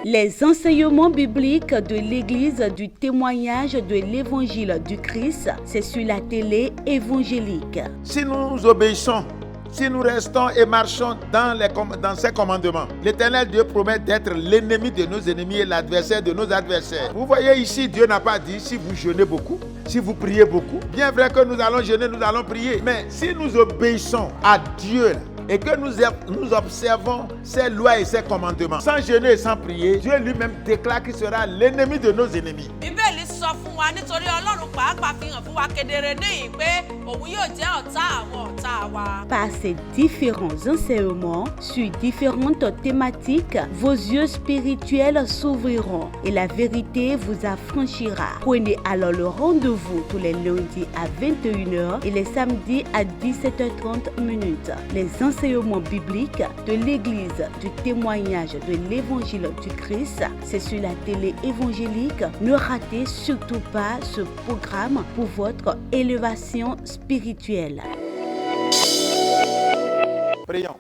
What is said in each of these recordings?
Les enseignements bibliques de l'Église du témoignage de l'Évangile du Christ, c'est sur la télé évangélique. Si nous obéissons, si nous restons et marchons dans ses commandements, l'Éternel Dieu promet d'être l'ennemi de nos ennemis et l'adversaire de nos adversaires. Vous voyez ici, Dieu n'a pas dit si vous jeûnez beaucoup, si vous priez beaucoup. Bien vrai que nous allons jeûner, nous allons prier. Mais si nous obéissons à Dieu et que nous observons ses lois et ses commandements, sans jeûner et sans prier, Dieu lui-même déclare qu'il sera l'ennemi de nos ennemis. Bíbélì sọ fún wa nítorí Ọlọ́run pàápàá fi hàn fún wa kedere níyìn pé òun yóò jẹ́ ọ̀tá àwọn ọ̀tá wa. Par ces différents enseignements sur différentes thématiques, vos yeux spirituels s'ouvriront et la vérité vous affranchira. Prenez alors le rendez-vous tous les lundis à 21h et les samedis à 17h30. Les enseignements bibliques de l'Église du témoignage de l'Évangile du Christ, c'est sur la télé évangélique. Ne ratez surtout pas ce programme pour votre élévation spirituelle. Prions.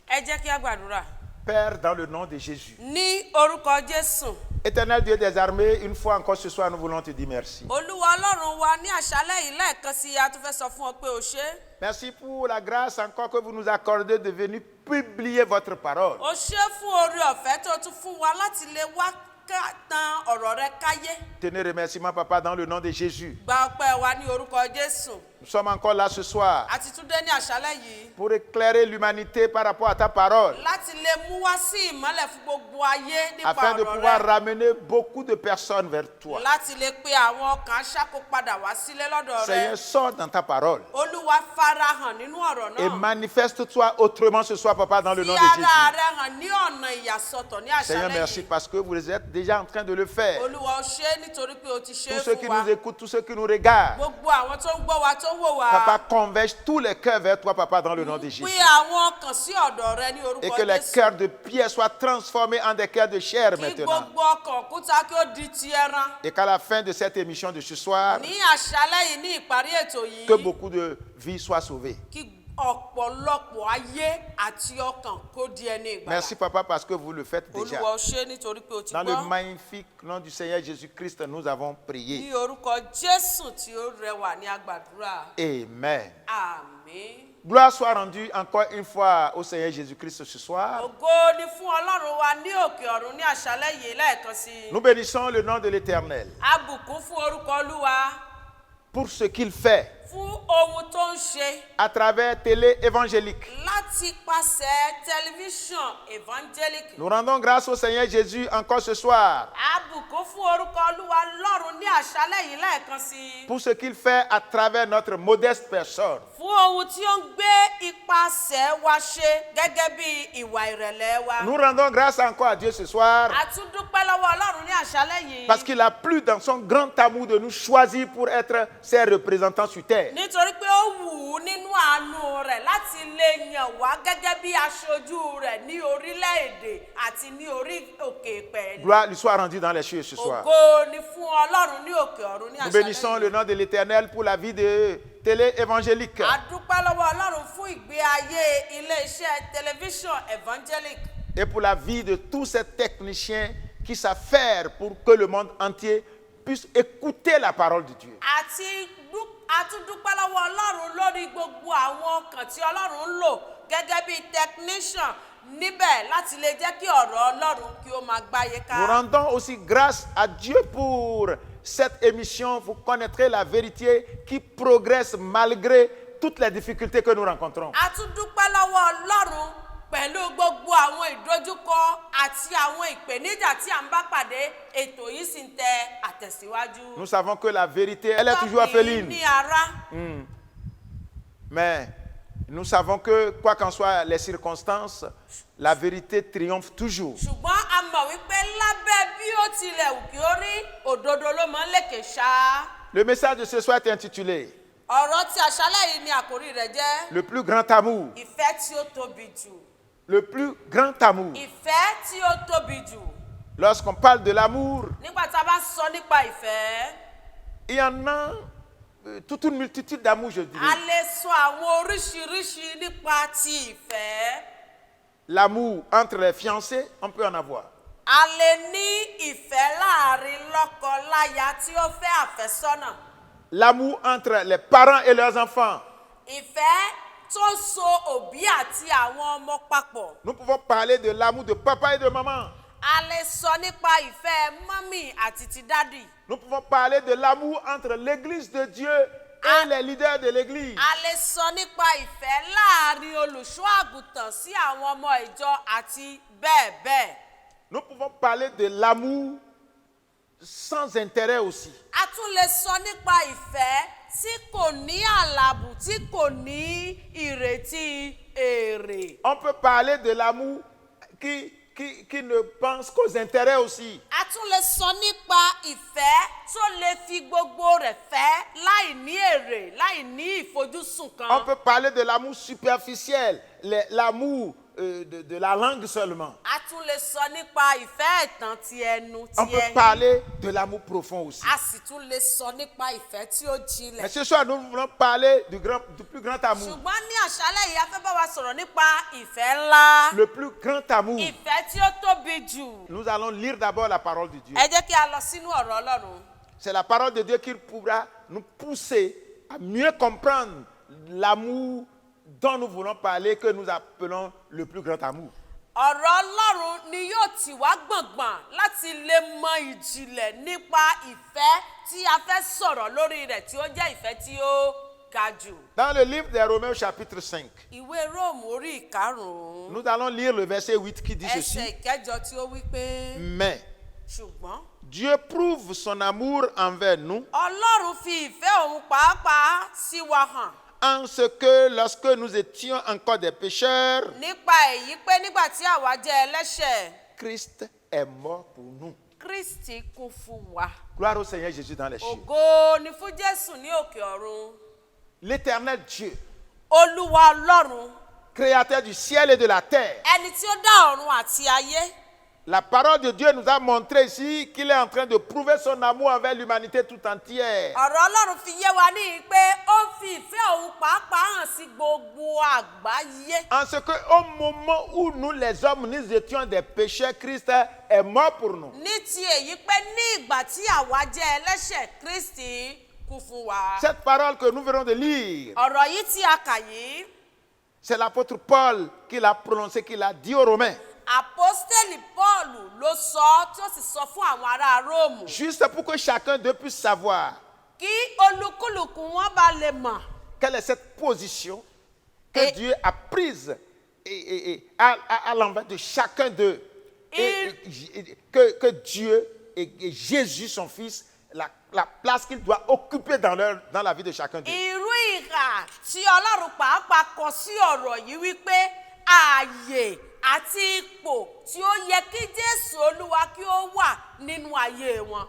Ẹ jẹ́ kí a gbàdúrà. Père, dans le nom de Jésus. Ní orúkọ Jésù. Éternel Dieu des armées, une fois encore ce soir, nous voulons te dire merci. Olúwa Ọlọ́run wa ní àṣálẹ́ yìí lẹ́ẹ̀kan sí a tún fẹ́ sọ fún ọ pé o ṣé. Merci pour la grâce encore que vous nous accordez de venir publier votre parole. O ṣé fún oore ọ̀fẹ́ tó tún fún wa láti lè wá tan ọ̀rọ̀ rẹ káyé. Tenez remerciement, Papa, dans le nom de Jésus. Gba ọpẹ́ wa ní orúkọ Jésù. Nous sommes encore là ce soir A ti tún dé ní àṣálẹ́ yìí. pour éclairer l'humanité par rapport à ta parole, Láti lè mú wá sí ìmọ́lẹ̀ fún gbogbo ayé nípa afin de ọ̀rọ̀ pouvoir rẹ. ramener beaucoup de personnes vers toi. Láti lè pe àwọn ọkàn aṣáko padà wá sílé lọ́dọ̀ rẹ. Seigneur, sors dans ta parole Olúwa farahàn nínú ọ̀rọ̀ et náà. manifeste-toi autrement ce soir, Papa, dans le nom de Fi ara Jésus. rẹ hàn ní ọ̀nà ìyàsọ́tọ̀ ní Seigneur, àṣálẹ́ merci yìí. parce que vous êtes déjà en train de le faire. Olúwa o ṣé nítorí pé o ti ṣe Tous é ceux qui fún wa. nous écoutent, tous ceux qui nous regardent, Gbogbo àwọn tó ń gbọ́ wa tó ń wò wá. Papa, converge tous les cœurs vers toi, Papa, dans le nom de Jésus. Pé àwọn ọkàn sí ọ̀dọ̀ rẹ ní Et orúkọ que les Jésù. cœurs de pierre soient transformés en des cœurs de chair Kí maintenant. gbogbo ọkàn òkúta kí ó di ti ẹran. Et qu'à la fin de cette émission de ce soir, Ní àṣálẹ́ yìí ní ìparí ètò yìí. que beaucoup de vies soient sauvées. Kí ọ̀pọ̀lọpọ̀ ayé àti ọkàn kó di ẹni ìgbàlà. Merci, Papa, parce que vous le faites déjà. Olúwa o ṣé nítorí pé o ti Dans le gbọ́. magnifique nom du Seigneur Jésus-Christ, nous avons prié. Ní orúkọ Jésù tí ó rẹwà ní àgbàdúrà. Amen. Àmín. Gloire soit rendue encore une fois au Seigneur Jésus-Christ ce soir. Ògo ni fún Ọlọ́run wa ní òkè ọ̀run ní àṣálẹ́ yìí lẹ́ẹ̀kan sí i. Nous bénissons le nom de l'Éternel A bùkún fún orúkọ Olúwa pour ce qu'il fait fún ohun tó ń ṣe à travers télé évangélique. láti pàṣẹ tẹlifíṣàn evangelic. Nous rendons grâce au Seigneur Jésus encore ce soir A bùkún fún orúkọ Olúwa lọ́run ní àṣálẹ́ yìí lẹ́ẹ̀kan sí i. pour ce qu'il fait à travers notre modeste personne. Fún ohun tí ó ń gbé ipasẹ̀ wa ṣe gẹ́gẹ́ bí ìwà ìrẹ̀lẹ̀ wa. Nous rendons grâce encore à Dieu ce soir A tún dúpẹ́ lọ́wọ́ Ọlọ́run ní àṣálẹ́ yìí. parce qu'il a plu dans son grand amour de nous choisir pour être ses représentants sur terre. Nítorí pé ó wù ú nínú àánú rẹ̀ láti lè yàn wá gẹ́gẹ́ bí aṣojú rẹ̀ ní orílẹ̀-èdè àti ní orí òkè pẹ̀lú. Gloire lui soit rendue dans les cieux ce soir. Ògo ni fún Ọlọ́run ní òkè ọ̀run ní Nous àṣálẹ́ bénissons le nom de l'Éternel pour la vie de télé évangélique A dúpẹ́ lọ́wọ́ Ọlọ́run fún ìgbé ayé ilé-iṣẹ́ tẹlifíṣàn evangelic et pour la vie de tous ces techniciens qui savent faire pour que le monde entier puisse écouter la parole de Dieu. A tún dúpẹ́ lọ́wọ́ Ọlọ́run lórí gbogbo àwọn ọkàn tí Ọlọ́run ń lò gẹ́gẹ́ bí technician níbẹ̀ láti lè jẹ́ kí ọ̀rọ̀ Ọlọ́run kí ó máa gbáyé ká. Nous rendons aussi grâce à Dieu pour cette émission. Vous connaîtrez la vérité qui progresse malgré toutes les difficultés que nous rencontrons. A tún dúpẹ́ lọ́wọ́ Ọlọ́run pẹ̀lú gbogbo àwọn ìdojúkọ àti àwọn ìpèníjà tí à ń bá pàdé ètò yìí sì ń tẹ àtẹ̀síwájú. Nous savons que la vérité, elle est toujours orpheline. Ní ara. Mais nous savons que, quoi qu'en soient les circonstances, la vérité triomphe toujours. Ṣùgbọ́n a mọ̀ wípé lábẹ́ bí ó tilẹ̀ wù kí ó rí òdodo ló máa ń lékè ṣá. Le message de ce soir est intitulé Ọ̀rọ̀ tí àṣálẹ́ yìí ni àkórí rẹ̀ jẹ́. Le plus grand amour. Ìfẹ́ tí ó tóbi jù. Le plus grand amour. Ìfẹ́ tí ó tóbi jù. Lorsqu'on parle de l'amour, Nígbà tá a bá sọ nípa ìfẹ́. il y en a toute une multitude d'amour, je dirais. A lè sọ àwọn oríṣiríṣi nípa ti ìfẹ́. L'amour entre les fiancés, on peut en avoir. A lè ní ìfẹ́ láàrin lọ́kọ-láya tí ó fẹ́ àfẹ́sọ́nà. L'amour entre les parents et leurs enfants. Ìfẹ́ tó so òbí àti àwọn ọmọ papọ̀. Nous pouvons parler de l'amour de papa et de maman. A lè sọ nípa ìfẹ́ mọ́mì àti ti dádì. Nous pouvons parler de l'amour entre l'église de Dieu et les leaders de l'église. A lè sọ nípa ìfẹ́ láàrin olùṣọ́ àgùntàn sí àwọn ọmọ ìjọ àti bẹ́ẹ̀ bẹ́ẹ̀. Nous pouvons parler de l'amour sans intérêt aussi. A tún lè sọ nípa ìfẹ́ tí kò ní àlàbù, tí kò ní ìrètí èrè. On peut parler de l'amour qui ne pense qu'aux intérêts aussi. A tún lè sọ nípa ìfẹ́ tó lè fi gbogbo rẹ̀ fẹ́ láì ní èrè, láì ní ìfojúsùn kan. On peut parler de l'amour superficiel, l'amour de la langue seulement. A tún lè sọ nípa ìfẹ́ ẹ̀tàn ti ẹnu ti On peut ẹyin. parler de l'amour profond aussi. A sì tún lè sọ nípa ìfẹ́ tí ó jinlẹ̀. Mais ce soir, nous voulons parler du plus grand amour. Ṣùgbọ́n ní àṣálẹ́ yìí a fẹ́ bá wa sọ̀rọ̀ nípa ìfẹ́ ńlá. Le plus grand amour. Ìfẹ́ tí ó tóbi jù. Nous allons lire d'abord la parole de Dieu. Ẹ jẹ́ kí a lọ sínú ọ̀rọ̀ Ọlọ́run. C'est la parole de Dieu qui pourra nous pousser à mieux comprendre l'amour dont nous voulons parler, que nous appelons le plus grand amour. Ọ̀rọ̀ Ọlọ́run ni yóò tì wá gbọ̀ngbọ̀n láti lè mọ ìjìnlẹ̀ nípa ìfẹ́ tí a fẹ́ sọ̀rọ̀ lórí rẹ̀ tí ó jẹ́ ìfẹ́ tí ó ga jù. Dans le livre des Romains chapitre 5, Ìwé Róòmù orí ìkarùn-ún. nous allons lire le verset 8 qui dit Ẹsẹ̀ ceci. ìkẹjọ tí ó wí pé Mais ṣùgbọ́n Dieu prouve son amour envers nous Ọlọ́run fi ìfẹ́ òun pàápàá sí wa hàn. en ce que lorsque nous étions encore des pécheurs, Nípa èyí pé nígbà tí àwa jẹ́ ẹlẹ́ṣẹ̀, Christ est mort pour nous. Kristi kú fún wa. Gloire au Seigneur Jésus dans les cieux. Ògo ni fún Jésù ní òkè ọ̀run. L'éternel Dieu, Olúwa Ọlọ́run, créateur du ciel et de la terre. ẹni tí ó dá ọ̀run àti ayé. La parole de Dieu nous a montré ici qu'il est en train de prouver son amour envers l'humanité tout entière. Ọ̀rọ̀ Ọlọ́run fi yé wa ní pé ó fi ìfẹ́ òun pàápàá hàn sí gbogbo àgbáyé. En ce qu'au moment où nous les hommes, nous étions des pécheurs, Christ est mort pour nous. Ní ti èyí pé ní ìgbà tí àwa jẹ́ ẹlẹ́ṣẹ̀, Kristi kú fún wa. Cette parole que nous venons de lire, Ọ̀rọ̀ yìí tí a kà yìí, c'est l'apôtre Paul qui l'a prononcé, qui l'a dit aux Romains. Àpọ́stélì Pọ́ọ̀lù ló sọ tí ó sì sọ fún àwọn ará Róòmù. Juste pour que chacun d'eux puisse savoir Kí olúkúlùkù wọn bá lè mọ̀ quelle est cette position que Dieu a prise à l'envers de chacun d'eux. Que Dieu et Jésus, son Fils, la place qu'il doit occuper dans la vie de chacun d'eux. irú ìhà tí Ọlọ́run pàápàá kọ sí ọ̀rọ̀ yìí wípé ààyè àti ipò tí ó yẹ kí Jésù Olúwa kí ó wà nínú ayé wọn.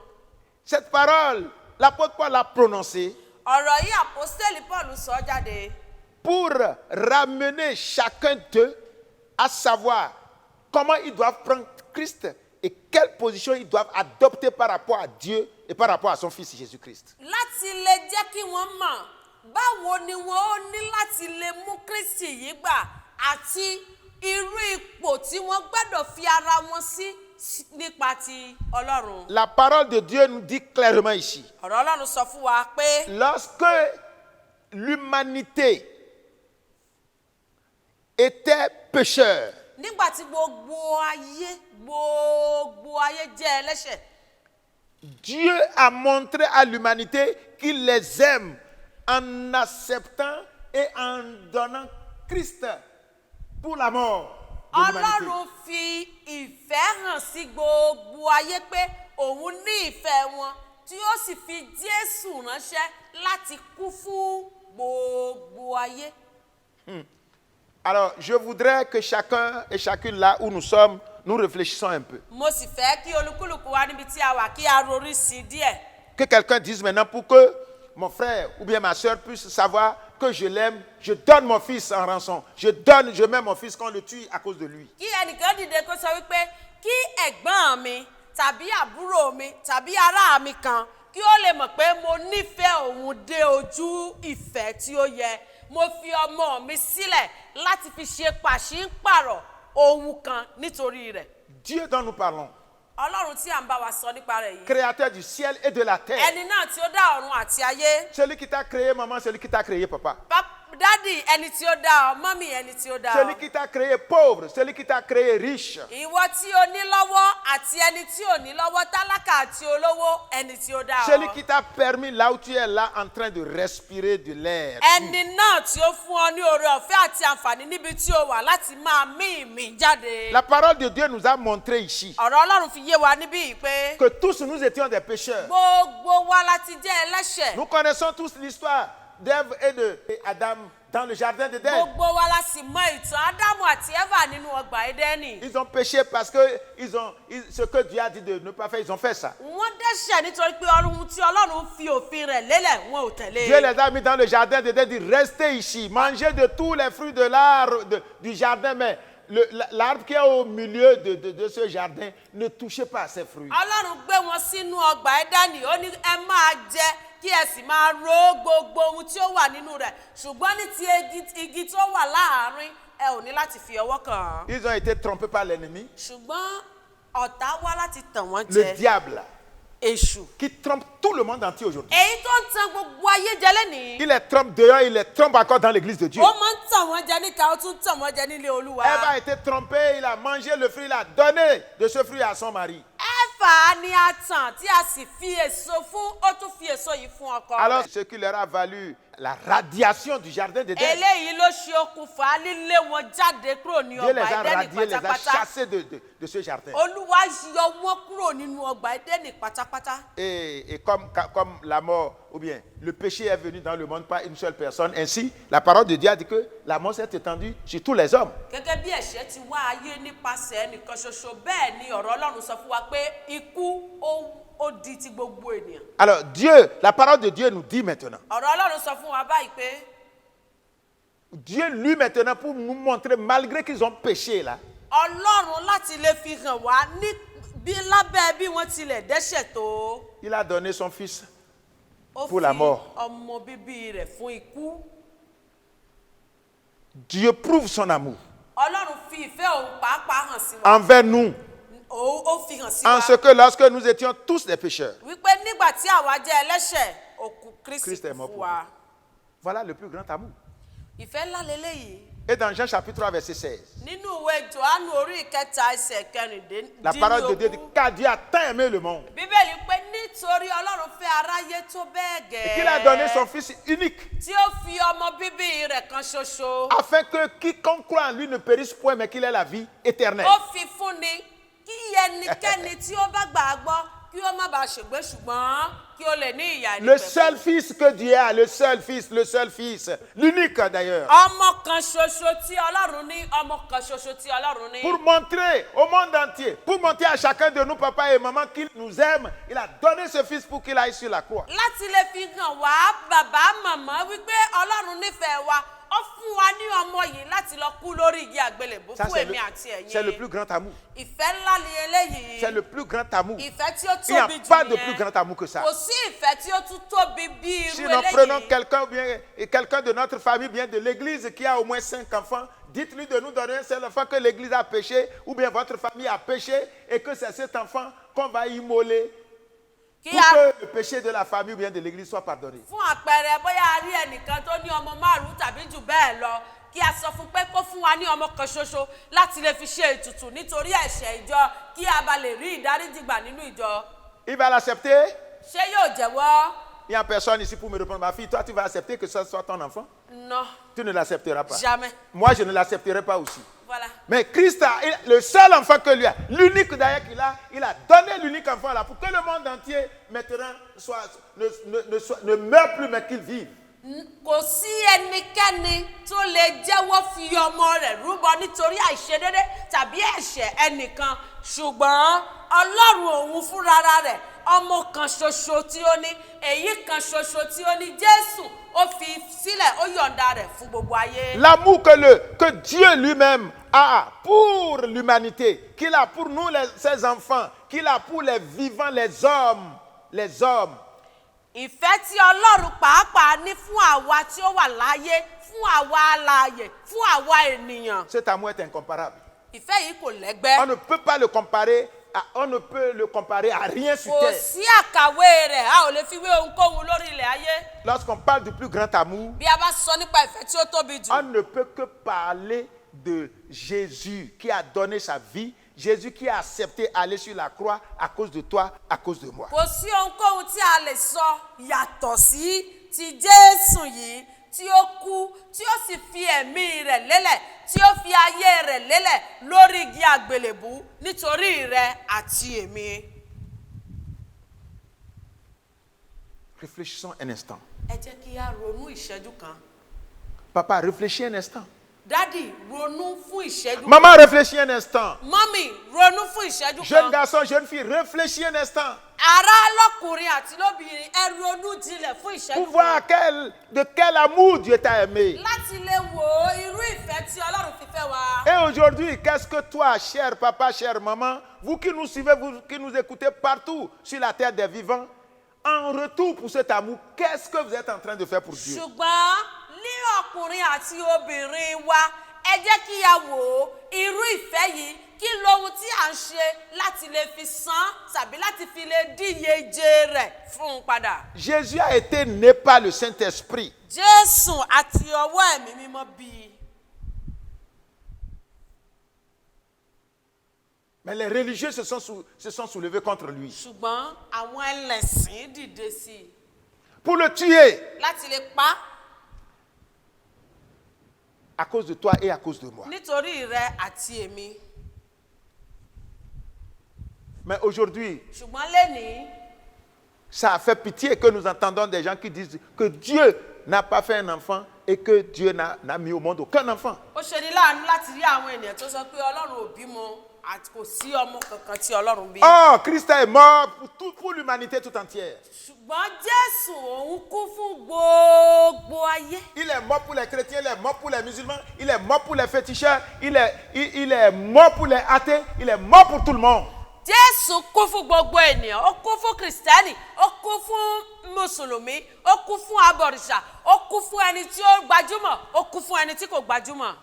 Cette parole, l'apôtre Paul l'a prononcée Ọ̀rọ̀ yìí àpọ́stélì Pọ́ọ̀lù sọ jáde pour ramener chacun d'eux à savoir comment ils doivent prendre Christ et quelle position ils doivent adopter par rapport à Dieu et par rapport à son Fils Jésus-Christ. láti lè jẹ́ kí wọ́n mọ̀ báwo ni wọ́n ó ní láti lè mú Kristi yìí gbà àti irú ipò tí wọ́n gbọ́dọ̀ fi ara wọn sí nípa ti Ọlọ́run. La parole de Dieu nous dit clairement ici, Ọ̀rọ̀ Ọlọ́run sọ fún wa pé lorsque l'humanité était pécheur, nígbà tí gbogbo ayé jẹ́ ẹlẹ́ṣẹ̀, Dieu a montré à l'humanité qu'il les aime en acceptant et en donnant Christ pour la mort de l'humanité. Ọlọ́run fi ìfẹ́ hàn sí gbogbo ayé pé òun ní ìfẹ́ wọn tí ó sì fi Jésù ránṣẹ́ láti kú fún gbogbo ayé. Alors, je voudrais que chacun et chacune là où nous sommes, nous réfléchissons un peu. Mo sì fẹ́ kí olúkúlùkù wa níbi tí a wà kí a rorí sí díẹ̀. Que quelqu'un dise maintenant pour que mon frère ou bien ma soeur puisse savoir que je l'aime, je donne mon fils en rançon. Je mets mon fils qu'on le tue à cause de lui. Kí ẹnìkan dìde kó sọ wípé kí ẹ̀gbọ́n mi tàbí àbúrò mi tàbí ará mi kan kí ó lè mọ̀ pé mo nífẹ̀ẹ́ òun dé ojú ìfẹ́ tí ó yẹ. Mo fi ọmọ mi sílẹ̀ láti fi ṣe pàṣípàrọ̀ ohun kan nítorí rẹ̀. Dieu dont nous parlons, Ọlọ́run tí à ń bá wa sọ nípa rẹ̀ yìí. créateur du ciel et de la terre. Ẹni náà tí ó dá ọ̀run àti ayé. Celui qui t'a créé, maman, celui qui t'a créé, papa. Dádì ẹni tí ó dá ọ, mọ́mì ẹni tí ó dá ọ. Celui qui t'a créé pauvre, celui qui t'a créé riche. Ìwọ tí o ní lọ́wọ́ àti ẹni tí ò ní lọ́wọ́, tálákà àti olówó, ẹni tí ó dá ọ. Celui qui t'a permis là où tu es là en train de respirer de l'air. Ẹni náà tí ó fún ọ ní oore ọ̀fẹ́ àti àǹfààní níbi tí o wà láti máa mí ìmí jáde. La parole de Dieu nous a montré ici Ọ̀rọ̀ Ọlọ́run fi yé wa níbí yìí pé que tous nous étions des pécheurs. gbogbo wa láti jẹ́ ẹlẹ́ṣẹ̀. Nous connaissons tous l'histoire d'Ève et Adam dans le jardin d'Éden. Gbogbo wa la sì mọ ìtàn Ádámù àti Éfà nínú ọgbà Édẹ́nì. Ils ont péché parce que ce que Dieu a dit de ne pas faire, ils ont fait ça. Wọ́n dẹ́ṣẹ̀ nítorí pé ohun tí Ọlọ́run fi òfin rẹ̀ lélẹ̀ wọn ò tẹ̀lé. Dieu les a mis dans le jardin d'Éden, dit restez ici, mangez de tous les fruits de l'arbre du jardin, mais l'arbre qui est au milieu de ce jardin, ne touchez pas à ces fruits. Ọlọ́run gbé wọn sínú ọgbà Édẹ́nì, ó ní ẹ máa jẹ kí ẹ sì máa ro gbogbo ohun tí ó wà nínú rẹ̀, ṣùgbọ́n ní ti igi tó wà láàárín ẹ ò ní láti fi ọwọ́ kàn án. Ils ont été trompés par l'ennemi. Ṣùgbọ́n ọ̀tá wá láti tàn wọ́n Le jẹ. diable, Èṣù. qui trompe tout le monde entier aujourd'hui. Èyí tó ń tan gbogbo ayé jẹ lẹ́nìí. Il les trompe dehors, il les trompe encore dans l'église de Dieu. Ó máa ń tàn wọ́n jẹ níka, ó tún tàn wọ́n jẹ nílé Olúwa. Ève a été trompée, il a mangé le fruit, il a donné de ce fruit à son mari. Éfà ni a tàn tí a sì fi èso fún, ó tún fi èso yìí fún ọkọ Alors, rẹ̀. ce qui leur a valu la radiation du jardin d'Éden. Eléyìí ló ṣe okùnfà lílé wọn jáde kúrò ní Dieu les ọgbà a Édẹ́nì radiés, les a pátápátá. chassés de ce jardin. Olúwa yọ wọ́n kúrò nínú ọgbà Édẹ́nì pátápátá. Et comme la mort, ou bien le péché est venu dans le monde par une seule personne, ainsi, la parole de Dieu a dit que la mort s'est étendue sur tous les hommes. Gẹ́gẹ́ bí ẹ̀ṣẹ̀ ti wá ayé nípasẹ̀ ẹnìkan ṣoṣo, bẹ́ẹ̀ ni ọ̀rọ̀ Ọlọ́run sọ fún wa pé ikú ó di ti gbogbo ènìyàn. Alors, Dieu, la parole de Dieu nous dit maintenant, Ọ̀rọ̀ Ọlọ́run sọ fún wa báyìí pé Dieu lui maintenant pour nous montrer, malgré qu'ils ont péché là, Ọlọ́run láti lè fi hàn wá ní bí lábẹ́ bí wọ́n tilẹ̀ dẹ́ṣẹ̀ tó. il a donné son fils. Ó Pour fi la mort. ọmọ bíbí rẹ̀ fún ikú. Dieu prouve son amour Ọlọ́run fi ìfẹ́ òun pàápàá hàn sí wa. envers nous, Ó fi hàn sí wa. en ce que lorsque nous étions tous des pécheurs, Wípé nígbà tí àwa jẹ́ ẹlẹ́ṣẹ̀, òkú Christ Kristi est mort fún pour wa. voilà le plus grand amour. Ìfẹ́ ńlá leléyìí. Et dans Jean chapitre 3, verset 16, Nínú ìwé Jòhánù orí ìkẹta ẹsẹ̀ kẹrìndínlógún. la parole de Dieu dit car Dieu a tant aimé le monde Bíbélì pé nítorí Ọlọ́run fẹ́ aráyé tó bẹ́ẹ̀ et gẹ́ẹ́. qu'il a donné son fils unique Tí ó fi ọmọ bíbí rẹ̀ kan ṣoṣo. afin que quiconque croit en lui ne périsse point mais qu'il ait la vie éternelle. Ó fi fúnni kí ẹnikẹ́ni tí ó bá gbà á gbọ́ kí ó má bàa ṣègbé ṣùgbọ́n kí ó lè ní ìyà Le ìnípẹ̀kun. seul fils que Dieu a, le seul fils, l'unique d'ailleurs, Ọmọ kan ṣoṣo tí Ọlọ́run ní, ọmọ kan ṣoṣo tí Ọlọ́run ní. pour montrer au monde entier, pour montrer à chacun de nous, papa et maman, qu'il nous aime, il a donné ce fils pour qu'il aille sur la croix. Láti lè fi hàn wá bàbá màmá wípé Ọlọ́run nífẹ̀ẹ́ wa, ó fún wa ní ọmọ yìí láti lọ kú lórí igi àgbélébùú Ça, fún èmi àti c'est le ẹ̀yin. plus grand amour. Ìfẹ́ ńlá ni eléyìí. C'est le plus grand amour. Ìfẹ́ tí ó Il n'y a tóbi jù pas de plus nìyẹn. grand amour que ça. Kò sí ìfẹ́ tí ó tún tóbi bí irú Si nous prenons eléyìí. quelqu'un de notre famille, bien de l'église, qui a au moins 5 enfants, dites-lui de nous donner un seul enfant que l'église a péché, ou bien votre famille a péché, et que c'est cet enfant qu'on va immoler Kí pour a que le péché de la famille ou bien de l'église soit pardonné. fún àpẹẹrẹ bóyá a rí ẹnìkan tó ní ọmọ márùn-ún tàbí jù bẹ́ẹ̀ lọ, kí a sọ fún pé kó fún wa ní ọmọ kan ṣoṣo láti lè fi ṣe ètùtù nítorí ẹ̀ṣẹ̀ ìjọ kí a bá lè rí ìdáríjì gbà nínú ìjọ. Il va l'accepter. Ṣé yóò jẹ́wọ́? Il n'y a personne ici pour me répondre. Ma fille, toi, tu vas accepter que ça soit ton enfant? Non, Tu ne l'accepteras pas. jamais. Moi, je ne l'accepterai pas aussi. Voilà. Mais Christ a le seul enfant que lui a, l'unique d'ailleurs qu'il a, il a donné l'unique enfant là pour que le monde entier maintenant ne meure plus mais qu'il vive. Kò sí ẹnikẹ́ni tó lè jẹ́wọ́ fi ọmọ rẹ̀ rúbọ nítorí àìṣedédé tàbí ẹ̀ṣẹ̀ ẹnìkan, ṣùgbọ́n Ọlọ́run òun fúnra rẹ̀ ọmọ kan ṣoṣo tí ó ní, èyí kan ṣoṣo tí ó ní, Jésù, ó fi sílẹ̀, ó yọ̀ǹda rẹ̀ fún gbogbo ayé. L'amour que Dieu lui-même a pour l'humanité, qu'il a pour nous ses enfants, qu'il a pour les vivants, les hommes. Ìfẹ́ tí Ọlọ́run pàápàá ní fún àwa tí ó wà láyé, fún àwa alààyè, fún àwa ènìyàn. Cet amour est incomparable. Ìfẹ́ yìí kò lẹ́gbẹ́. On ne peut pas le comparer on ne peut le comparer à rien sur kò terre. sí àkàwé rẹ̀ a ò lè fi wé ohunkóhun lórí ilẹ̀ ayé. Lorsqu'on parle du plus grand amour, bí a bá sọ nípa ìfẹ́ tí ó tóbi jù. on ne peut que parler de Jésus qui a donné sa vie, Jésus qui a accepté aller sur la croix à cause de toi, à cause de moi. kò sí ohunkóhun tí a lè sọ yàtọ̀ sí ti Jésù yìí tí ó kú tí ó sì fi ẹ̀mí rẹ̀ lélẹ̀ tí ó fi ayé rẹ̀ lélẹ̀ lórí igi àgbélébú nítorí rẹ àti èmi. Réfléchissons un instant. ẹ jẹ́ kí a ronú ìṣẹ́jú kan. Papa, réfléchis un instant. dádì ronú fún ìṣẹ́jú kan. Maman, réfléchis un instant. mọ́mì ronú fún ìṣẹ́jú Jeune kan. garçon, jeune fille, réfléchis un instant. ará lọ́kùnrin àti lóbìnrin ẹ ronú jinlẹ̀ fún Pour ìṣẹ́jú voir de quel amour Dieu t'a aimé. láti lè wo irú ìfẹ́ tí Ọlọ́run fi fẹ́ wa. Et aujourd'hui, qu'est-ce que toi, cher papa, chère maman, vous qui nous suivez, vous qui nous écoutez partout sur la terre des vivants, en retour pour cet amour, qu'est-ce que vous êtes en train de faire pour Dieu? ṣùgbọ́n ní ọkùnrin àti obìnrin wa ẹ jẹ́ kí a wò ó irú ìfẹ́ yìí kí lohun tí à ń ṣe láti lè fi san tàbí láti fi lè díyeje rẹ̀ fún un padà. Jésus a été né par le Saint-Esprit. Jésù àti ọwọ́ ẹ̀mí mímọ́ bí i. Mais les religieux se sont soulevés contre lui. ṣùgbọ́n àwọn ẹlẹ́sìn dìde sí i. Pour le tuer. láti lè pa À cause de toi et à cause de moi. nítorí rẹ àti èmi. Mais aujourd'hui, ṣùgbọ́n lénìí ça a fait pitié que nous entendons des gens qui disent que Dieu n'a pas fait un enfant et que Dieu n'a mis au monde aucun enfant. ó ṣe ní láàánú láti rí àwọn ènìyàn tó sọ pé Ọlọ́run ò bímọ àti kò sí ọmọ kankan tí Ọlọ́run bí. Oh, Christ est mort pour l'humanité tout entière. ṣùgbọ́n Jésù òun kú fún gbogbo ayé. Il est mort pour les chrétiens, il est mort pour les musulmans, il est mort pour les féticheurs, il est mort pour les athées, il est mort pour tout le monde. Jésù kú fún gbogbo ènìyàn, ó kú fún Kristẹni, ó kú fún Mùsùlùmí, ó kú fún abọ̀rìṣà, ó kú fún ẹni tí ó gbajúmọ̀, ó kú fún ẹni tí kò gbajúmọ̀.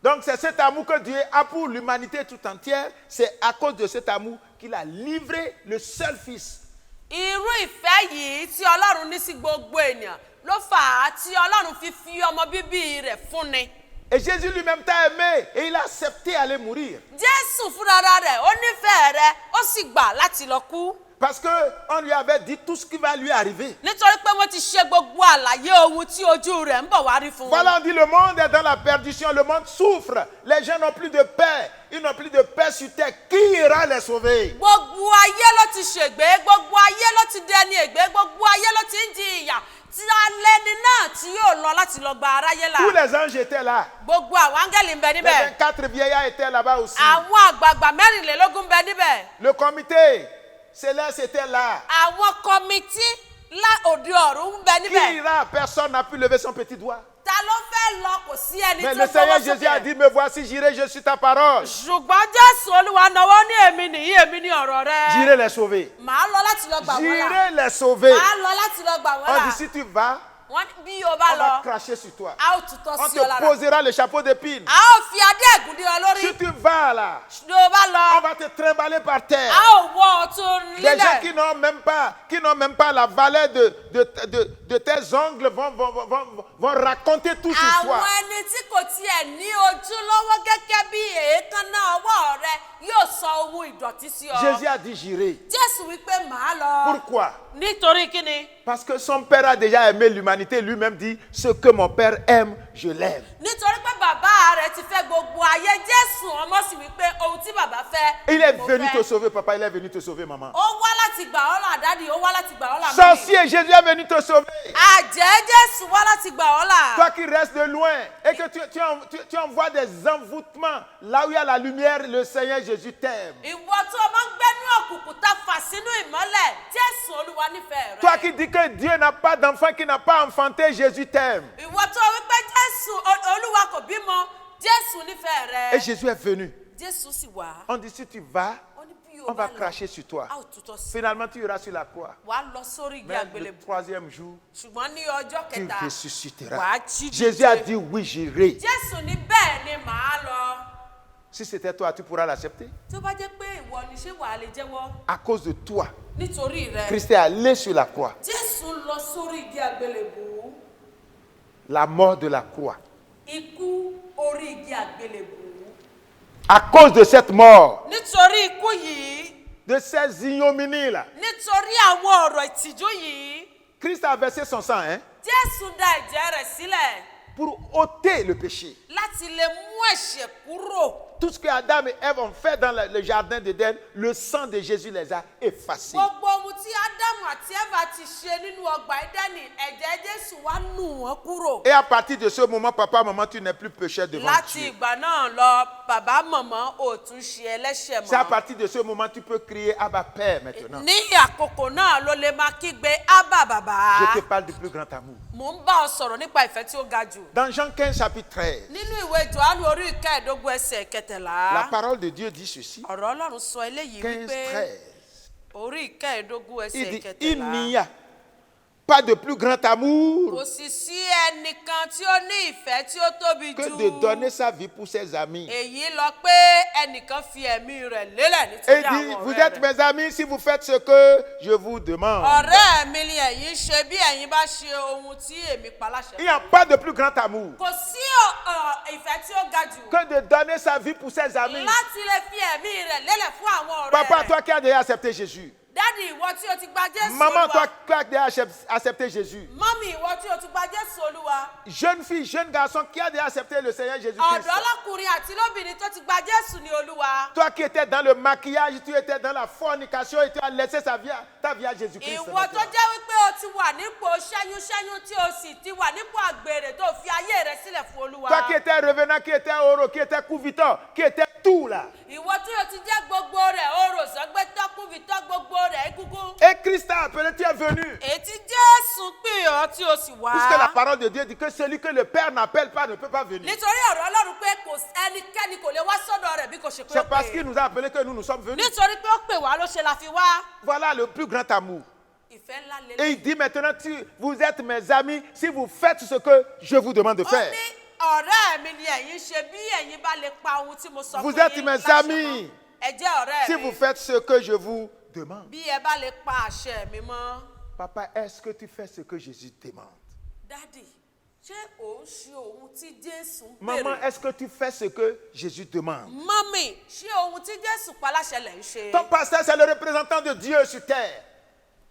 Donc c'est cet amour que Dieu a pour l'humanité tout entière. C'est à cause de cet amour qu'il a livré le seul Fils. Irú ìfẹ́ yìí tí Ọlọ́run ní sí gbogbo ènìyàn ló fà á tí Ọlọ́run fi ọmọ bíbí rẹ̀ fúnni. Et Jésus lui-même t'a aimé et il a accepté d'aller mourir. Jésù fúnra rẹ̀ ó nífẹ̀ẹ́ rẹ̀ ó sì gbà láti lọ kú. Parce qu'on lui avait dit tout ce qui va lui arriver. Nítorí pé wọ́n ti ṣe gbogbo àlàyé ohun tí ojú rẹ̀ ń bọ̀ wá rí fún wọn. Voilà, on dit le monde est dans la perdition, le monde souffre. Les gens n'ont plus de paix, ils n'ont plus de paix sur terre. Qui ira les sauver? Gbogbo ayé ló ti ṣègbé, gbogbo ayé ló ti dẹni ègbé, gbogbo ayé ló ti ń di ìyà. Tí alẹ́ni náà tí yóò lọ láti lọ gba aráyé là. Tous les anges étaient là. Gbogbo àwọn áńgẹ́lì ń bẹ Les níbẹ̀. 24 vieillards étaient là-bas aussi. Àwọn àgbààgbà 24 ń bẹ níbẹ̀. Le comité céleste était là. Àwọn kọmitì òde ọ̀run ń bẹ Qui níbẹ̀. ira? Personne n'a pu lever son petit doigt. Ta ló fẹ́ lọ kò sí ẹni Mais tí le ó Seigneur fọwọ́ Jésus a sókè. dit, me voici, j'irai, je suis ta parole. Ṣùgbọ́n Jésù Olúwa nawọ́ ní èmi nìyí, èmi ní ọ̀rọ̀ rẹ. J'irai les sauver. Màá lọ láti lọ gbà wọ́n là. J'irai les sauver. Màá lọ láti lọ gbà wọ́n On là. dit, si tu vas, Wọ́n ní bí o bá on va lọ, cracher sur toi. a ó tutọ́ On sí ọ te lára. posera le chapeau d'épine. A ó fi adé ẹ̀gún dé ọ lórí. Si tu vas là, Bí o bá on lọ, va te trimballer par terre. a ó wọ́ ọtún Des gens qui lílẹ̀. n'ont même pas la valeur de tes ongles vont raconter tout sur Àwọn toi. ẹni tí kò tiẹ̀ ní ojúlówó gẹ́gẹ́ bí èékánná ọwọ́ rẹ yóò sọ ohun ìdọ̀tí sí ọ. Jésus a dit, j'irai. Jésù wípé màá lọ. Pourquoi? Nítorí kíni? Parce que son père a déjà aimé l'humanité. Lui-même dit, ce que mon père aime, je l'aime. Nítorí pé bàbá rẹ̀ ti fẹ́ gbogbo ayé, Jésù ọmọ sì wípé ohun tí bàbá fẹ́. Il est mo venu fẹ́. te sauver, papa. Il est venu te sauver, maman. Ó wá láti gbà ọ́ là dádì, ó wá láti gbà ọ́ là mọ́mì. Sorcier, Jésus est venu te sauver. Àjẹ́ Jésù wá láti gbà ọ́ là. Toi qui restes de loin et que tu envoies des envoûtements, là où il y a la lumière, le Seigneur Jésus t'aime. Ìwọ tó o máa ń gbẹ́nú òkùnkùn tá fà sínú ìmọ́lẹ̀, Jésù Olúwa nífẹ̀ẹ́ rẹ. Toi qui dis que Dieu n'a pas d'enfant, qui n'a pas enfanté, Jésus t'aime. Ìwọ tó o wípé Jésù Olúwa kò bímọ, Jésù nífẹ̀ẹ́ Et rẹ. Jésus est venu. Jésù sì wá. On dit, si tu vas, Ó ní bí o on bá va lọ, cracher sur toi. a ó tutọ́ sí. Finalement, tu iras sur la croix. Wàá lọ sórí igi Mais le àgbélébùú. troisième jour, Ṣùgbọ́n ní ọjọ́ tu kẹta, ressusciteras. wàá jí Jésus a dìde. dit, oui, j'irai. Jésù ní bẹ́ẹ̀ ni màá lọ. Si c'était toi, tu pourras l'accepter. tó bá jẹ́ pé ìwọ ni ṣé wàá lè jẹ́wọ́ À cause de toi, nítorí rẹ Christ est allé sur la croix. Jésù lọ sórí igi àgbélébùú La mort de la croix. ikú orí igi àgbélébùú À cause de cette mort, nítorí ikú yìí de ces ignominies là, nítorí àwọn ọ̀rọ̀ ìtìjú yìí Christ a versé son sang Jésù dá ẹ̀jẹ̀ rẹ̀ sílẹ̀ pour ôter le péché. láti lè mú ẹ̀ṣẹ̀ kúrò. Tout ce que Adam et Ève ont fait dans le jardin d'Éden, le sang de Jésus les a effacés. Gbogbo ohun tí Ádámù àti Éfà ti ṣe nínú ọgbà Édẹ́nì ẹ̀jẹ̀ Jésù wá nù wọ́n kúrò. Et à partir de ce moment, papa, maman, tu n'es plus pécheur devant Láti Dieu. ìgbà náà lọ bàbá mọ̀mọ́ ò tún ṣe ẹlẹ́ṣẹ̀ C'est à mọ́. partir de ce moment tu peux crier Abba Père maintenant. Ní àkókò náà ló lè máa kígbe Ábà bàbá. Je te parle du plus grand amour. Mò ń bá ọ sọ̀rọ̀ nípa ìfẹ́ tí ó ga jù. Dans Jean 15, chapitre 13, Nínú ìwé Jòhánù orí ìkẹẹ̀dógún ẹsẹ̀ kẹtàlá. la parole de Dieu dit ceci. Ọ̀rọ̀ Ọlọ́run sọ eléyìí 15, wípé 13. orí ìkẹẹ̀dógún Il ẹsẹ̀ dit, il kẹtàlá. n'y a pas de plus grand amour Kò sì sí ẹnìkan tí ó ní ìfẹ́ tí ó tóbi que jù. de donner sa vie pour ses amis. Èyí lọ pé ẹnìkan fi ẹ̀mí rẹ̀ lélẹ̀ Et nítorí il dit, àwọn vous ọ̀rẹ́ êtes rẹ̀. mes amis si vous faites ce que je vous demande. Ọ̀rẹ́ mi ni ẹ̀yin ṣe bí ẹ̀yin bá ṣe ohun tí èmi pa láṣẹ. Il n'y a pas de plus grand amour Kò sí ìfẹ́ tí ó ga jù. que de donner sa vie pour ses amis. Láti lè fi ẹ̀mí rẹ̀ lélẹ̀ fún àwọn ọ̀rẹ́ Papa, rẹ̀. toi qui as déjà accepté Jésus. Dádì ìwọ tí o ti gba Jésù Maman, Olúwa. toi qui as déjà accepté Jésus. Mọ́mì ìwọ tí o ti gba Jésù Olúwa. Jeune fille, jeune garçon qui a déjà accepté le Seigneur Jésus-Christ. Ọ̀dọ́ lọ́kùnrin àti lóbìnrin tó ti gba Jésù ní Olúwa. Toi qui étais dans le maquillage, tu étais dans la fornication et tu as laissé ta vie à Jésus-Christ. Ìwọ tó jẹ́ wípé o ti wà nípò ṣẹ́yún tí o sì ti wà nípò àgbèrè tó fi ayé rẹ̀ sílẹ̀ fún Olúwa. Toi qui étais revenant, qui étais oro, qui étais couvitant, qui étais tout là. Ìwọ tí o ti jẹ́ gbogbo rẹ̀ orò sọ́gbẹ́tọ́ kúvitọ́ gbogbo rẹ̀ egungun. Et Christ t'a appelé, tu es venu. Ètí Jésù pè ọ́ tí o sì wá. Puisque la parole de Dieu dit que celui que le Père n'appelle pas ne peut pas venir. Nítorí ọ̀rọ̀ Ọlọ́run pé ẹnikẹ́ni kò lè wá sọ́dọ̀ rẹ̀ bí kò ṣe pé ó C'est parce pè qu'il é. nous a appelés que nous sommes venus. Nítorí pé ó pè wá ló ṣe la fi wá. Voilà le plus grand amour. Ìfẹ́ ńlá Et lélẹ̀. il dit maintenant, vous êtes mes amis si vous faites ce que je vous demande de Ó faire. ní ọ̀rẹ́ mi ni ẹ̀yin ṣe bí ẹ̀yin bá lè pa ohun tí mo sọ Vous fún êtes yín mes láṣẹ amis. mọ́. Ẹ jẹ́ ọ̀rẹ́ Si mi. vous faites ce que je vous demande. Bí ẹ bá lè pa àṣẹ mi mọ́. Papa, est-ce que tu fais ce que Jésus demande? Dádì, ṣé ò ń ṣe ohun tí Jésù ń Maman, béèrè? est-ce que tu fais ce que Jésus demande? Mọ́mì, ṣé ohun tí Jésù pa láṣẹ lẹ̀ ń ṣe? Ton pasteur, c'est le représentant de Dieu sur terre.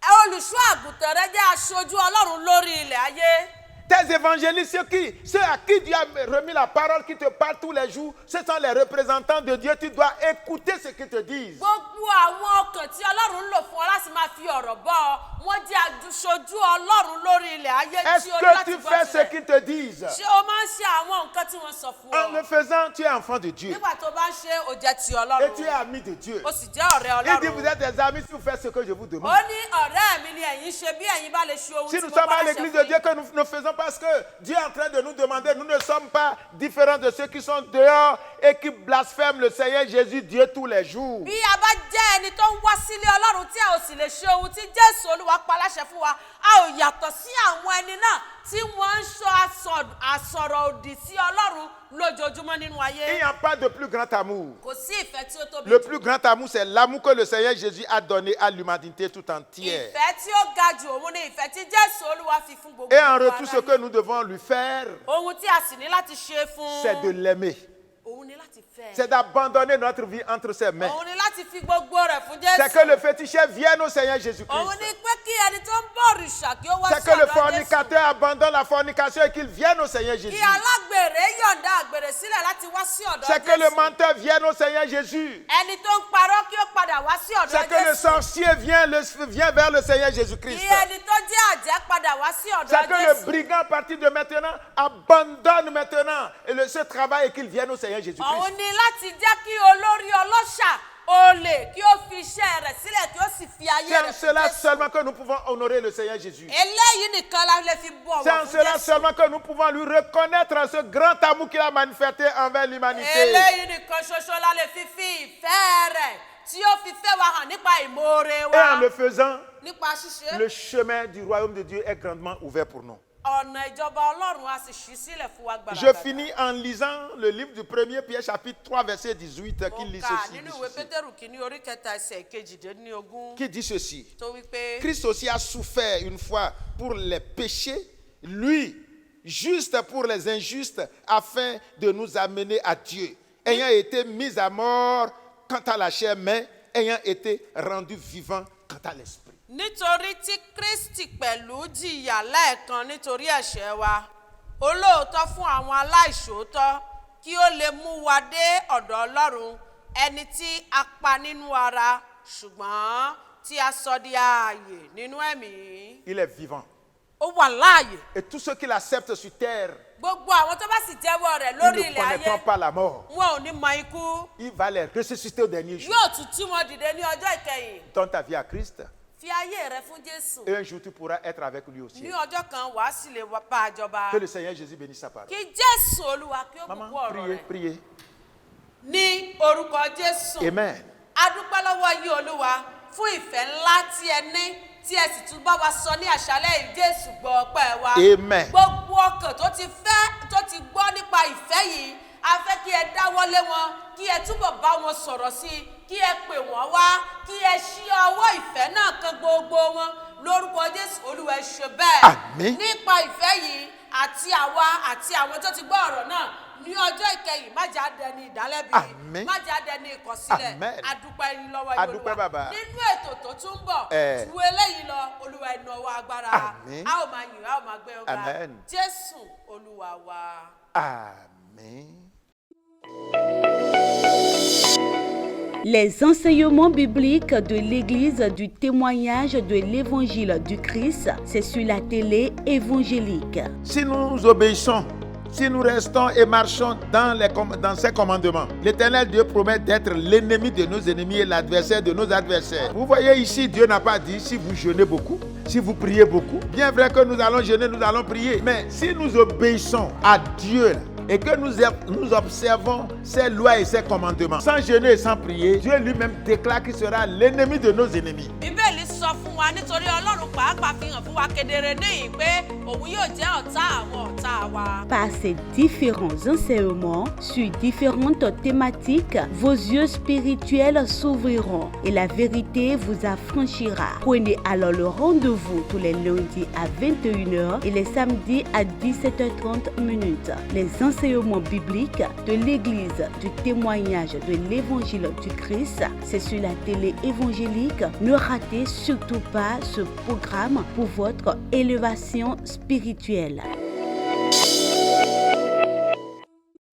Olùṣọ́ àgùntàn rẹ jẹ́ aṣojú Ọlọ́run lórí ilẹ̀ ayé. Tes évangélistes, ceux à qui Dieu a remis la parole, qui te parlent tous les jours, ce sont les représentants de Dieu. Tu dois écouter ce qu'ils te disent. Gbogbo àwọn ọkàn tí Ọlọ́run ń lò fún ọ láti máa fi ọ̀rọ̀ bọ́ ọ, wọ́n jẹ́ aṣojú Ọlọ́run lórí ilẹ̀ ayé Est-ce tí o ní que láti tu gbọ́ fais ce tirẹ̀. qu'ils te disent? Ṣé o máa ń ṣe àwọn nǹkan tí wọ́n sọ fún En le ọ? faisant, tu es enfant de Dieu. Nígbà tó bá ń ṣe ó jẹ́ ti Et tu es Ọlọ́run, ami de Dieu. ó sì jẹ́ ọ̀rẹ́ Il dit, vous Ọlọ́run. êtes des amis si vous faites ce que je vous Ó demande. ní ọ̀rẹ́ mi ni ẹ̀yin ṣe bí ẹ̀yin bá lè ṣe ohun Si tí nous mo sommes bá à láṣẹ l'église de fún Dieu yín. que nous ne faisons pas ce que Dieu est en train de nous demander, nous ne sommes pas différents de ceux qui sont dehors et qui blasphèment le Seigneur Jésus, Dieu, tous les jours. Bí a bá jẹ́ ẹni tó ń wá sílé Ọlọ́run tí a ò sì lè ṣe ohun tí Jésù Olúwa pa láṣẹ fún wa, a ò yàtọ̀ sí àwọn ẹni náà tí wọ́n ń sọ àsọ̀rọ̀ òdì sí Ọlọ́run lójoojúmọ́ nínú Il n'y ayé. a pas de plus grand amour. Kò sí ìfẹ́ tí ó tóbi Le jù. plus grand amour, c'est l'amour que le Seigneur Jésus a donné à l'humanité tout entière. Ìfẹ́ tí ó ga jù òun ni ìfẹ́ tí Jésù Olúwa fi fún gbogbo Et en gbogbo retour, ce aráyé. que nous devons lui faire, Ohun tí a sì ní láti ṣe fún c'est de l'aimer. òun ni láti fẹ́. C'est d'abandonner notre vie entre ses mains. Òun ni láti fi gbogbo rẹ̀ fún C'est que le Jésù. féticheur vienne au Seigneur Òun Jésus-Christ. ni pé kí ẹni tó ń bọ̀ òrìṣà kí ó wá C'est sí que le ọ̀dọ̀ Jésù. fornicateur abandonne la fornication et qu'il vienne au Seigneur Kí Jésus. alágbèrè yọ̀ǹda àgbèrè sílẹ̀ láti wá sí ọ̀dọ̀ C'est que le Jésù. menteur vienne au Seigneur Jésus. Ẹni tó ń parọ́ kí ó padà wá sí ọ̀dọ̀ C'est que le Jésù. sorcier vient vers le Seigneur Jésus-Christ. Kí ẹni tó jẹ́ àjẹ́ padà wá sí C'est ọ̀dọ̀ que le Jésù. brigand à partir de maintenant abandonne maintenant ce travail et qu'il vienne au Seigneur Òun Jésus-Christ. ni láti jẹ́ kí olórí ọlọ́ṣà olè kí ó fi iṣẹ́ rẹ̀ sílẹ̀ kí ó sì fi ayé C'est en rẹ̀ fún cela Jésù. seulement que nous pouvons honorer le Seigneur Jésus. Eléyìí nìkan la lè fi bọ̀ C'est wọ̀ en fún cela Jésù. seulement que nous pouvons lui reconnaître ce grand amour qu'il a manifesté envers l'humanité. Eléyìí nìkan ṣoṣo la lè fi ìfẹ́ rẹ̀ tí ó fi fẹ́ wa hàn nípa ìmoore Et en wa le faisant, nípa ṣíṣe. le chemin du royaume de Dieu est grandement ouvert pour nous. ọ̀nà ìjọba Ọlọ́run á sì ṣí sílẹ̀ fún wa Je finis en lisant le livre du 1er Pierre chapitre 3 verset 18 qui lit ceci. nínú ìwé Pétérù kìíní orí kẹta ẹsẹ̀ kejìdínlógún. Qui dit ceci. Tó wí pé Christ aussi a souffert une fois pour les péchés, lui, juste pour les injustes, afin de nous amener à Dieu, ayant été mis à mort quant à la chair, mais ayant été rendu vivant quant à l'esprit. nítorí tí Kristi pẹ̀lú jìyà lẹ́ẹ̀kan nítorí ẹ̀ṣẹ̀ wa, olóòótọ́ fún àwọn aláìṣòótọ́, kí ó lè mú wa dé ọ̀dọ̀ Ọlọ́run, ẹni tí a pa nínú ara, ṣùgbọ́n tí a sọ di ààyè nínú ẹ̀mí. Il est vivant. Ó wà láàyè. Et tous ceux qui l'acceptent sur terre, Gbogbo àwọn tó bá sì jẹ́wọ́ rẹ̀ ils lórí ne ilẹ̀ ayé, connaîtront pas la mort. wọn ò ní mọ ikú. Il va les ressusciter au dernier jour. Yóò tún tí wọn dìde ní ọjọ́ ìkẹyìn. Donne ta vie à Christ Fi ayé rẹ fún Jésù. et un jour tu pourras être avec lui aussi. Ní ọjọ́ kan wàá sì lè bá a jọba. Que le Seigneur Jésus bénisse sa parole. Kí Jésù Olúwa kí ó Maman, bùkún ọ̀rọ̀ priez, rẹ̀. priez. Ní orúkọ Jésù. Amen. A dúpẹ́ lọ́wọ́ yín Olúwa fún ìfẹ́ ńlá tí ẹ ní tí ẹ sì tún bá wa sọ ní àṣálẹ́ yìí. Jésù gbọ́ ọpẹ́ wa. Amen. Gbogbo ọkàn tó ti gbọ́ nípa ìfẹ́ yìí, a fẹ́ kí ẹ dáwọ́lé wọn, kí ẹ túbọ̀ bá wọn sọ̀rọ̀ sí i, kí ẹ pè wọ́n wá, kí ẹ ṣí ọwọ́ ìfẹ́ náà kan gbogbo wọn. Lórúkọ Jésù Olúwa ẹ ṣe bẹ́ẹ̀. Àmín. Nípa ìfẹ́ yìí àti àwa àti àwọn tó ti gbọ́ ọ̀rọ̀ náà ní ọjọ́ ìkẹyìn, má jà dẹni ìdálẹ́bi, Àmín. má jà dẹni ìkọ̀sílẹ̀. Amen. A dúpẹ́ yín lọ́wọ́ yín A dúpẹ́ Olúwa. bàbá. Nínú ètò tó tún ń bọ̀, Eh. ju eléyìí lọ, Olúwa ẹ nawọ́ agbára. Àmín. A ó máa yìn, a ó máa gbé ọ̀gá. Amen. Jésù Olúwa wa. Amen. Les enseignements bibliques de l'Église du témoignage de l'Évangile du Christ, c'est sur la télé évangélique. Si nous obéissons, si nous restons et marchons dans ses commandements, l'Éternel Dieu promet d'être l'ennemi de nos ennemis et l'adversaire de nos adversaires. Vous voyez ici, Dieu n'a pas dit si vous jeûnez beaucoup, si vous priez beaucoup. Bien vrai que nous allons jeûner, nous allons prier. Mais si nous obéissons à Dieu et que nous observons ses lois et ses commandements, sans jeûner et sans prier, Dieu lui-même déclare qu'il sera l'ennemi de nos ennemis. Bíbélì sọ fún wa nítorí Ọlọ́run pàápàá fi hàn fún wa kedere níyìn pé òun yóò jẹ́ ọ̀tá àwọn ọ̀tá wa. Par ces différents enseignements sur différentes thématiques, vos yeux spirituels s'ouvriront et la vérité vous affranchira. Prenez alors le rendez-vous tous les lundis à 21h et les samedis à 17h30. Les enseignements bibliques de l'Église du témoignage de l'Évangile du Christ, c'est sur la télé évangélique. Ne ratez surtout pas ce programme pour votre élévation spirituelle.